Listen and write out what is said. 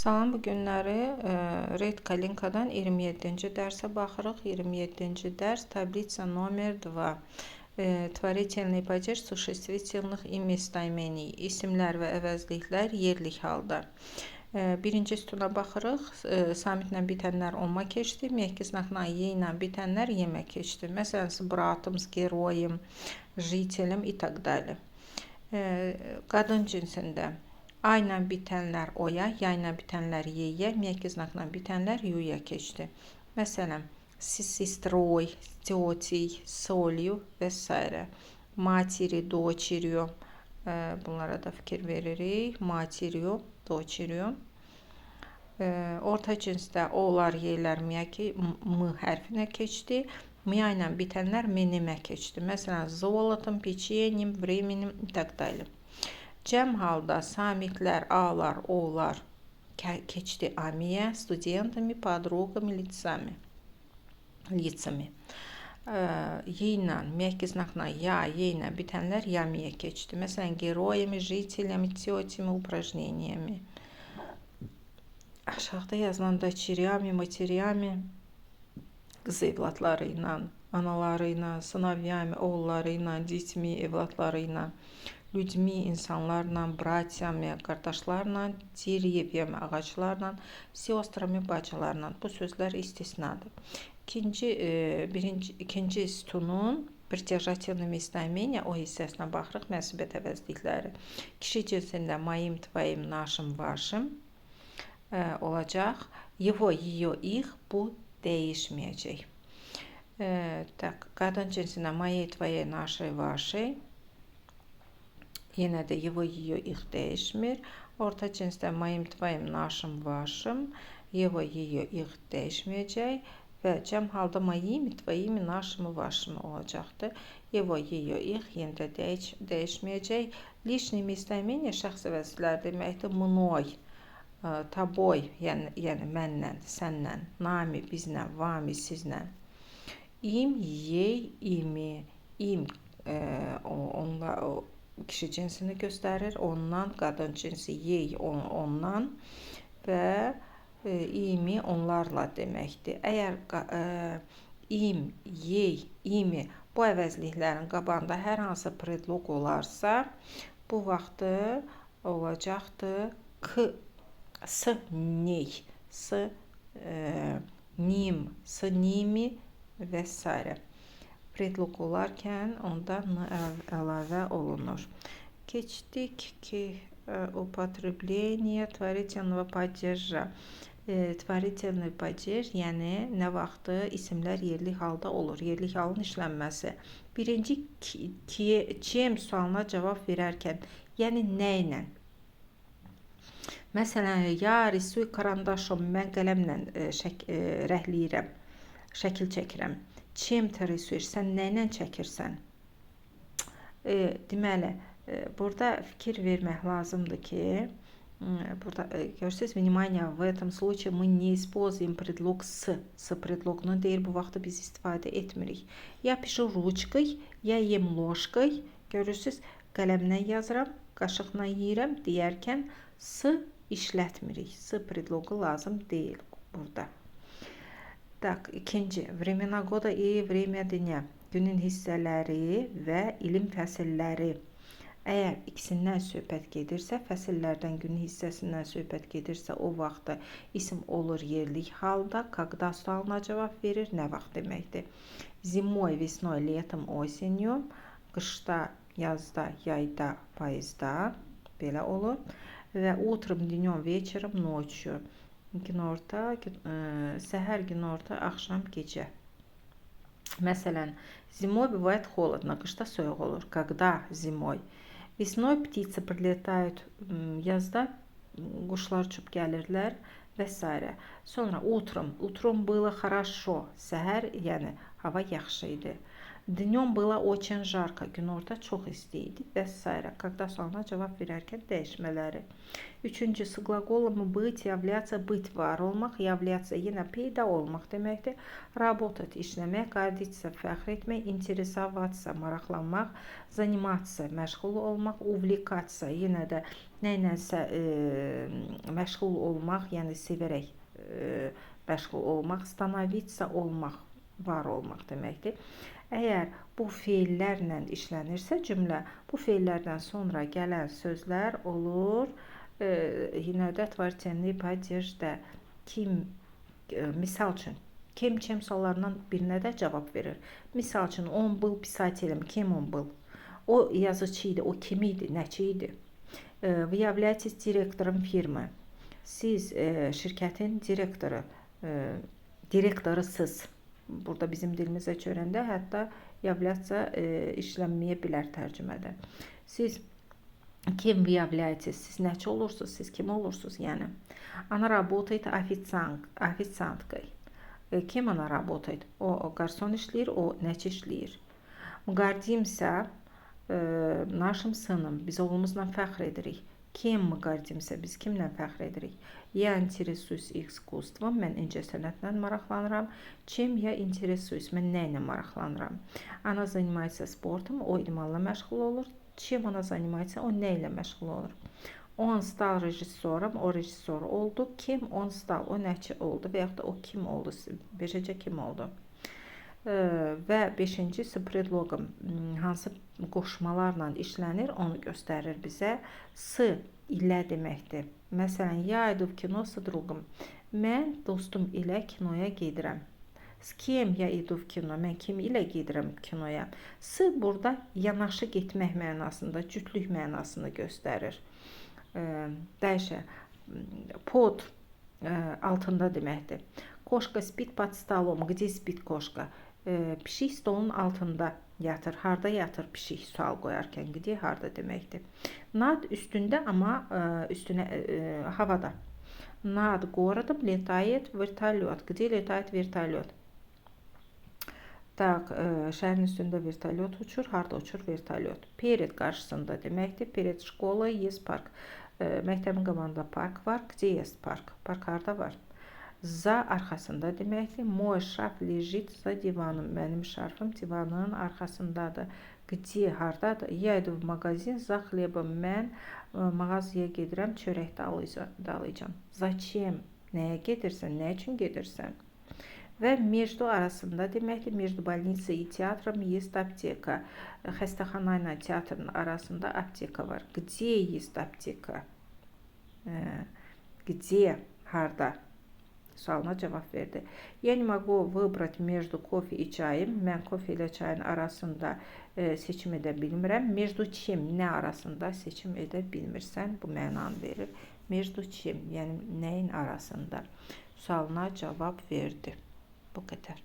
Salam, bu günləri Red Kalinkadan 27-ci dərsə baxırıq. 27-ci dərs tabliца номер 2. Tворительный падеж существительных и местоимений. İsimlər və əvəzliklər yerlik halda. Birinci sütuna baxırıq. Samitlə bitənlər olma keçdi. Mehki znakla ye ilə bitənlər yemə keçdi. Məsələn, с братом, с героем, жителем и так далее. Qadın cinsində A ilə bitənlər oya, ya ilə bitənlər yeyə, mehki znakla bitənlər yuya keçdi. Məsələn, с сестрой, с тетей, с солью və s. Materi, дочерью. Bunlara da fikir veririk. Materью, дочерью. Orta cinsdə olar, yeylər, m hərfinə keçdi. Mya ilə bitənlər menimə keçdi. Məsələn, золотом, печеньем, временем и так далее. Cəm halda samitlər, alar, olar keçdi amiyə, studentami, подругами, лицами. Ye ilə, mehki znakla ya, ye ilə bitənlər yamiyə keçdi. Məsələn, героями, жителями, тетями, упражнениями. Aşağıda yazılan дочерями, матерями, qız evladları ilə, anaları ilə, сыновьями, oğulları ilə, детьми, evladları ilə, людьми, insanlarla, братьями, qardaşlarla, деревьями, ağaclarla, сестрами, bacılarla. Bu sözlər istisnadır. İkinci sütunun притяжательные местоимения o hissəsinə baxırıq, mənsubiyyət əvəzlikləri. Kişi cinsində моим, твоим, нашим, вашим olacaq. Его, ее, их bu dəyişməyəcək. Qadın cinsində моей, твоей, нашей, вашей. Yenə də его, ее, их dəyişmir. Orta cinsdə моим, твоим, нашим, вашим. Его, ее, их dəyişməyəcək. Və cəm halda моими, твоими, нашими, вашими olacaqdır. Его, ее, их yenə də dəyişməyəcək. Lişni местоимение şəxs əvəzlikləri deməkdir. Mной, тобой, yəni mənlə, sənlə, nami, bizlə, vami, sizlə. İm, yey, imi. İm kişi cinsini göstərir. Ondan, qadın cinsi yey, ondan və imi onlarla deməkdir. Əgər im, yey, imi bu əvəzliklərin qabağında hər hansı predlog olarsa, bu vaxtı olacaqdır k, s, ney, s, nim, s, nimi və s. Predlog olarkən onda n əlavə olunur. Keçdik ki, употребление творительного падежа. Tворительный падеж, yəni nə vaxtı isimlər yerlik halda olur, yerlik halın işlənməsi. Birinci чем sualına cavab verərkən, yəni nə ilə? Məsələn, ya risuy karandaşım, mən qələmlə rəhləyirəm, şəkil çəkirəm. Чем ты рисуешь, sən nə ilə çəkirsən? Deməli, burada fikir vermək lazımdır ki, burada görürsünüz, внимание, в этом случае мы не используем предлог с предлogunu deyil, bu vaxtda biz istifadə etmirik. Ya pişu ruçkay, ya yem ложкой, görürsünüz, qələmlə yazıram, qaşıqla yeyirəm deyərkən s işlətmirik. S predlogu lazım deyil burada. İkinci, времена года и время dня, günün hissələri və ilin fəsilləri. Əgər ikisindən söhbət gedirsə, fəsillərdən, günün hissəsindən söhbət gedirsə, o vaxtda isim olur yerlik halda, когда sualına cavab verir, nə vaxt deməkdir. Zimой, весной, летом, осенью, qışda, yazda, yayda, payızda, belə olur. Və утром, днем, вечером, ночью, günorta, səhər, günorta, axşam, gecə. Məsələn, зимой бывает холодно, qışda soyuq olur. Когда зимой? Весной птицы прилетают, yazda quşlar uçub gəlirlər və s. Sonra утром было хорошо, səhər, yəni hava yaxşı idi. Dnем было очень жарко. Günorta çox isti idi və s. Когда sualına cavab verərkən dəyişmələri. Üçüncüsü qlaqolun быть, являться, быть var olmaq, являться yenə peyda olmaq deməkdir. Работать işləmək, гордиться fəxr etmək, интересоваться maraqlanmaq, заниматься məşğul olmaq, увлекаться yenə də nəyləsə məşğul olmaq, yəni sevərək məşğul olmaq, становиться olmaq, var olmaq deməkdir. Əgər bu feillərlə işlənirsə cümlə, bu feillərdən sonra gələn sözlər olur yenə də tvarительный падежdə. Kim, misal üçün, kim suallarından birinə də cavab verir. Misal üçün, on был писателем, kim on был? O yazıcı idi, o kim idi, nəçi idi? Вы являетесь директором фирмы. Siz şirkətin direktorısınız. Burada bizim dilimizə çörəndə hətta являться işlənməyə bilər tərcümədə. Siz kim вы являетесь? Siz nəçi olursunuz? Siz kim olursunuz? Yəni, она работает официанткой. Kim она работает? O garson işləyir, o nəçi işləyir? Гордимся нашим сыном. Biz oğlumuzla fəxr edirik. Kim mi гордимся? Biz kimlə fəxr edirik? Я интересуюсь искусством. Mən incəsənətlə maraqlanıram. Чем я интересуюсь? Mən nə ilə maraqlanıram? Она занимается спортом. O idmanla məşğul olur. Чем она занимается? O nə ilə məşğul olur? Он стал режиссером. O rejissor oldu. Kim он стал? O nəçi oldu? Və yaxud da o kim oldu? Beşəcə kim oldu? Və beşincisi predlogum hansı qoşmalarla işlənir, onu göstərir bizə. S ilə deməkdir. Məsələn, я иду в кино с другом. Mən dostum ilə kinoya gedirəm. S kim я иду в кино? Mən kim ilə gedirəm kinoya? S burada yanaşı getmək mənasında, cütlük mənasını göstərir. Dəyişə, pod altında deməkdir. Koşka spit под столом. Где spit koşka? Pişik stolun altında yatır. Harda yatır pişik sual qoyarkən? Где, harda deməkdir. Nad üstündə, amma üstünə havada. Над городом летает вертолет. Где летает вертолет? Так, şəhərin üstündə vertolyot uçur. Harda uçur vertolyot? Перед qarşısında deməkdir. Перед школой есть парк. Məktəbin qabağında park var. Где есть парk? Park harda var? За arxasında deməkdir. Мой шарф лежит за диваном. Mənim şarfım divanın arxasındadır. Где, hardadır? Я иду в магазин за хлебом. Mən mağazaya gedirəm, çörək dalayacam. Zачем? Nəyə gedirsən? Nə üçün gedirsən? Və между arasında deməkdir. Между больницей и театром есть аптека. Xəstəxana ilə teatrın arasında apteka var. Где есть аптека? Где, harda? Sualına cavab verdi. Я не могу выбрать между кофе и чаем. Mən kofe ilə çayın arasında seçim edə bilmirəm. Между чем, nə arasında seçim edə bilmirsən? Bu mənanı verir. Между чем, yəni nəyin arasında? Sualına cavab verdi. Bu qədər.